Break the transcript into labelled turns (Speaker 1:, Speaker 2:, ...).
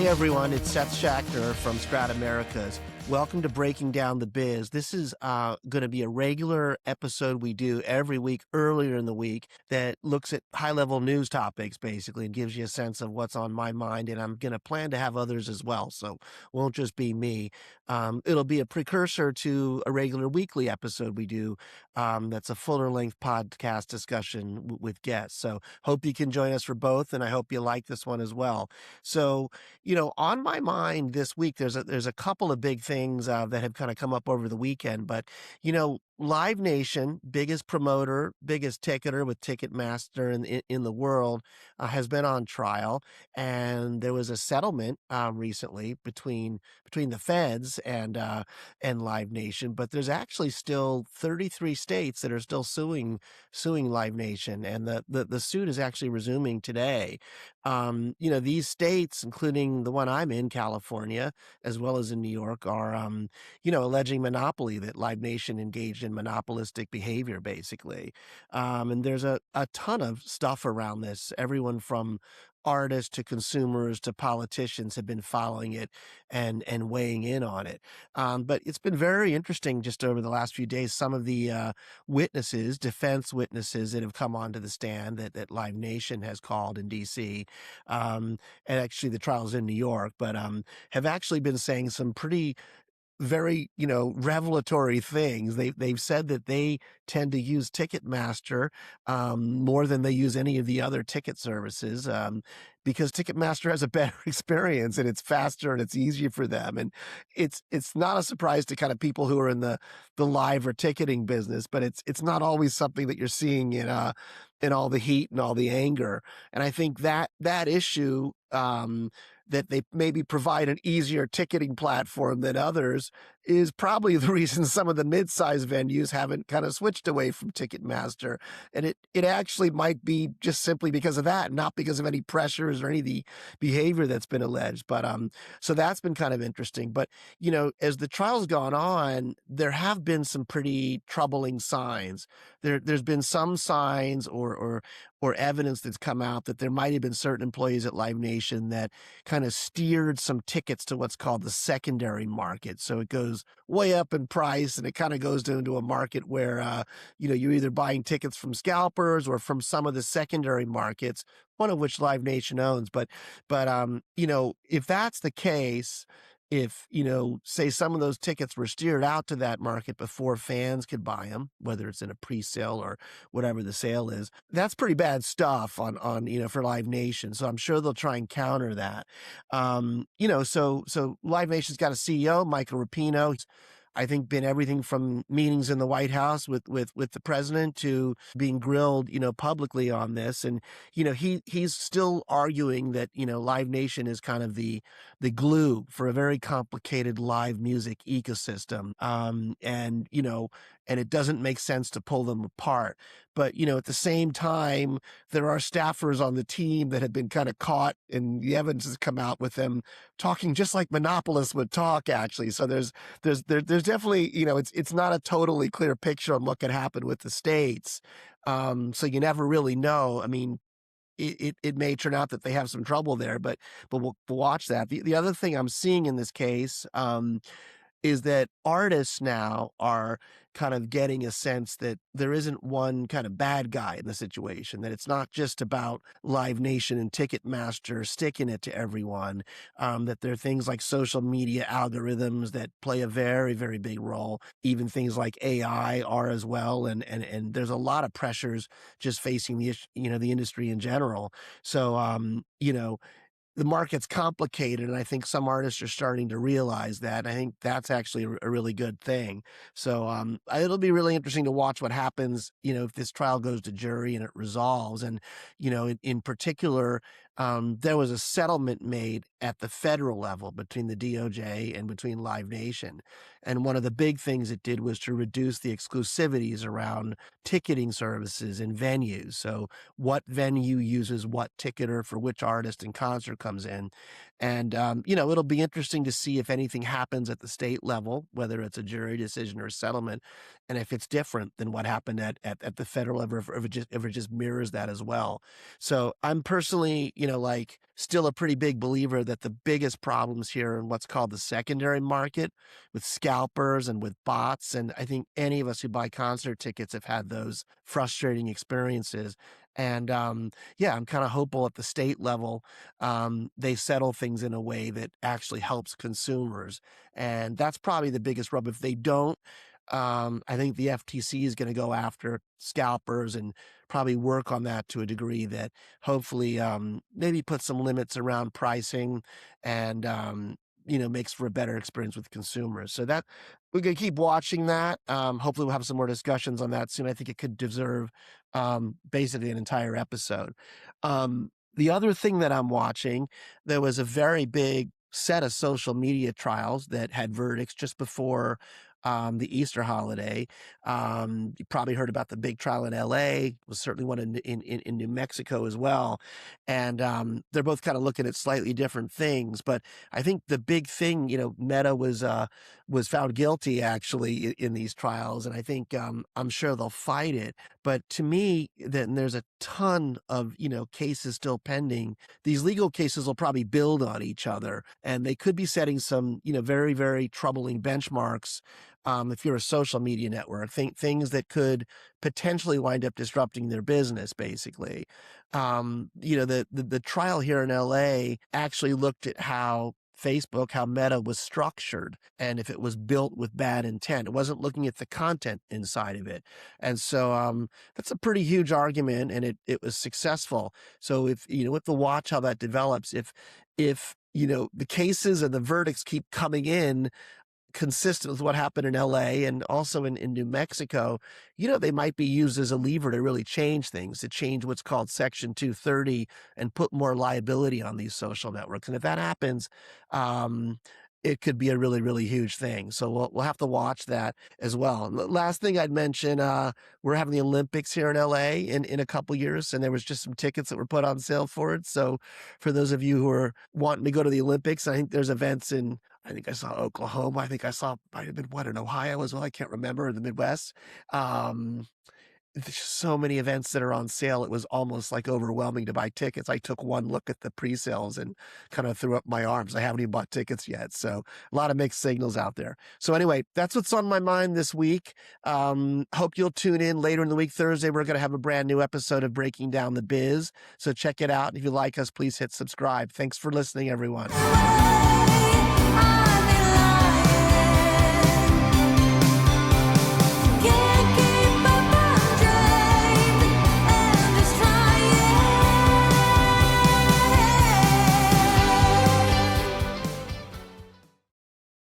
Speaker 1: Hey everyone, it's Seth Schachter from Strat Americas. Welcome to Breaking Down the Biz. This is going to be a regular episode we do every week earlier in the week that looks at high-level news topics, basically, and gives you a sense of what's on my mind. And I'm going to plan to have others as well, so it won't just be me. It'll be a precursor to a regular weekly episode we do that's a fuller-length podcast discussion with guests. So hope you can join us for both, and I hope you like this one as well. So, on my mind this week, there's a couple of big things that have kind of come up over the weekend, but Live Nation, biggest promoter, biggest ticketer with Ticketmaster in the world, has been on trial, and there was a settlement recently between the feds and Live Nation, but there's actually still 33 states that are still suing Live Nation, and the suit is actually resuming today. These states, including the one I'm in, California, as well as in New York, are alleging monopoly, that Live Nation engaged in monopolistic behavior, basically. And there's a ton of stuff around this. Everyone from artists to consumers to politicians have been following it and weighing in on it. But it's been very interesting just over the last few days. Some of the defense witnesses that have come onto the stand that Live Nation has called in D.C., and actually the trial's in New York, but have actually been saying some pretty very, revelatory things. They've said that they tend to use Ticketmaster more than they use any of the other ticket services, because Ticketmaster has a better experience and it's faster and it's easier for them. And it's not a surprise to kind of people who are in the live or ticketing business, but it's not always something that you're seeing in all the heat and all the anger. And I think that issue, that they maybe provide an easier ticketing platform than others, is probably the reason some of the mid-sized venues haven't kind of switched away from Ticketmaster. And it actually might be just simply because of that, not because of any pressures or any of the behavior that's been alleged. But so that's been kind of interesting. But, as the trial's gone on, there have been some pretty troubling signs. There's been some signs or evidence that's come out that there might have been certain employees at Live Nation that kind of steered some tickets to what's called the secondary market. So it goes way up in price, and it kind of goes into a market where, you're either buying tickets from scalpers or from some of the secondary markets, one of which Live Nation owns. But if that's the case, if, say some of those tickets were steered out to that market before fans could buy them, whether it's in a pre-sale or whatever the sale is, that's pretty bad stuff on for Live Nation. So I'm sure they'll try and counter that. So Live Nation's got a CEO, Michael Rapino. He's, I think, been everything from meetings in the White House with the president to being grilled, publicly on this. And, he's still arguing that, Live Nation is kind of the glue for a very complicated live music ecosystem. And it doesn't make sense to pull them apart. But, at the same time, there are staffers on the team that have been kind of caught, and the evidence has come out with them talking just like monopolists would talk, actually. So there's definitely, it's not a totally clear picture on what could happen with the states. So you never really know. I mean, it may turn out that they have some trouble there, but we'll watch that. The other thing I'm seeing in this case, is that artists now are kind of getting a sense that there isn't one kind of bad guy in the situation, that it's not just about Live Nation and Ticketmaster sticking it to everyone, that there are things like social media algorithms that play a very, very big role. Even things like AI are as well. And there's a lot of pressures just facing the industry in general. So, the market's complicated, and I think some artists are starting to realize that. I think that's actually a really good thing. So it'll be really interesting to watch what happens, if this trial goes to jury and it resolves. And, in particular, there was a settlement made at the federal level between the DOJ and between Live Nation. And one of the big things it did was to reduce the exclusivities around ticketing services and venues. So what venue uses what ticketer for which artist and concert comes in. And, it'll be interesting to see if anything happens at the state level, whether it's a jury decision or a settlement, and if it's different than what happened at the federal level, if it just mirrors that as well. So I'm personally, still a pretty big believer that the biggest problems here in what's called the secondary market with scalpers and with bots. And I think any of us who buy concert tickets have had those frustrating experiences. And yeah, I'm kind of hopeful at the state level they settle things in a way that actually helps consumers. And that's probably the biggest rub. If they don't, I think the FTC is going to go after scalpers and probably work on that to a degree that hopefully maybe put some limits around pricing and makes for a better experience with consumers. So that we're going to keep watching that. Hopefully we'll have some more discussions on that soon. I think it could deserve basically an entire episode. The other thing that I'm watching, there was a very big set of social media trials that had verdicts just before the Easter holiday. You probably heard about the big trial in LA, was certainly one in New Mexico as well. And they're both kind of looking at slightly different things. But I think the big thing, Meta was found guilty actually in these trials. And I think I'm sure they'll fight it. But to me, then there's a ton of, cases still pending. These legal cases will probably build on each other, and they could be setting some, very, very troubling benchmarks if you're a social media network, things that could potentially wind up disrupting their business, basically. The trial here in LA actually looked at how Meta was structured, and if it was built with bad intent. It wasn't looking at the content inside of it. And so that's a pretty huge argument, and it was successful. So if, with the watch how that develops, if the cases and the verdicts keep coming in consistent with what happened in LA and also in New Mexico, they might be used as a lever to really change things, to change what's called Section 230 and put more liability on these social networks. And if that happens, it could be a really, really huge thing. So we'll have to watch that as well. Last thing I'd mention, we're having the Olympics here in LA in a couple years, and there was just some tickets that were put on sale for it. So for those of you who are wanting to go to the Olympics, I think there's events I think I saw Oklahoma. I think might have been in Ohio as well. I can't remember, in the Midwest. There's just so many events that are on sale. It was almost like overwhelming to buy tickets. I took one look at the pre-sales and kind of threw up my arms. I haven't even bought tickets yet. So a lot of mixed signals out there. So anyway, that's what's on my mind this week. Hope you'll tune in later in the week. Thursday, we're going to have a brand new episode of Breaking Down the Biz. So check it out. If you like us, please hit subscribe. Thanks for listening, everyone.